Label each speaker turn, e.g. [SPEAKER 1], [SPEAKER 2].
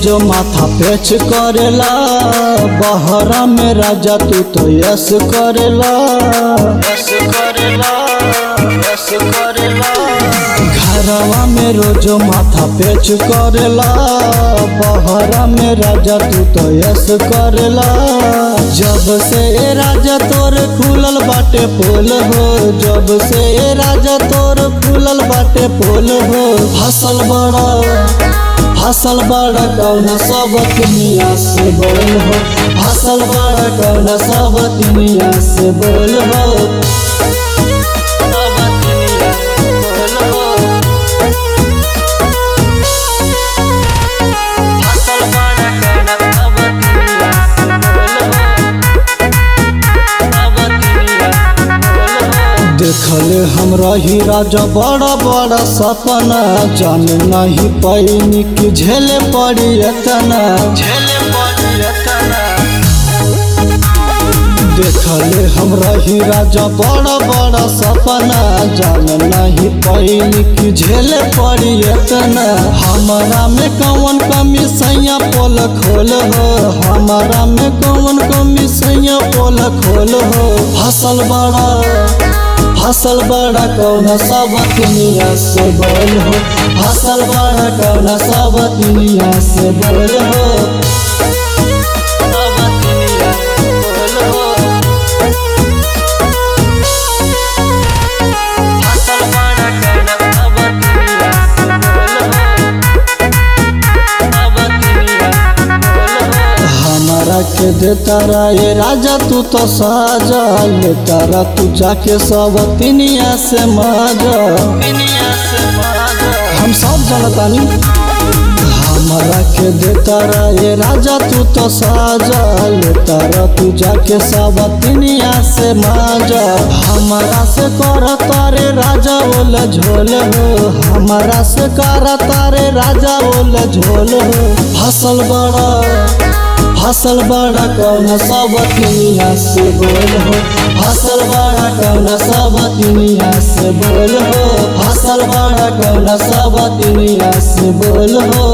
[SPEAKER 1] रोज माथा पेच करेला, बहरा में राजा तू तो यस करेला। घरवा में रोज माथा पेच करेला, बहरा में राजा तू तो यस करेला। जब से ए राजा तोर खुलल बाटे पोल हो, जब से ए राजा तोर खुलल बाटे पोल हो। फसल बड़ा कौना सब दुनिया से बोल हो, फसल बड़ा कौना सब दुनिया से बोल हो। देखल हम रही राजा बड़ा बड़ा सपना, जान नहीं पैनी कि झेले पड़ी एतना। देखल हम रही राजा बड़ा बड़ा सपना, जान नहीं पैनी कि झेले पड़ी एतना। हमारा में कौन कमी सैया पोल खोल हो, हमारा में कौन कमी सैया पोल खोल हो। फसल बड़ा कौना सब दुनिया से बोल हो, फसल बड़ा कौना सब दुनिया से बोल हो। के देता ये राजा तू तो साजा, लेता रा तू जाके सब दुनिया से माजा। हम सब जानतानी हमारा के देता ये राजा तू तो साजा, लेता रा तू जाके सब दुनिया से माजा। हमारा से कर तारे राजा ओल झोल हो, हमारा से कर तारे राजा ओल झोल हो। फसल बड़ा कौना सब दुनिया से बोल हो, फसल बड़ा कौना सब दुनिया से बोल हो, फसल बड़ा कौना सब दुनिया से बोल हो।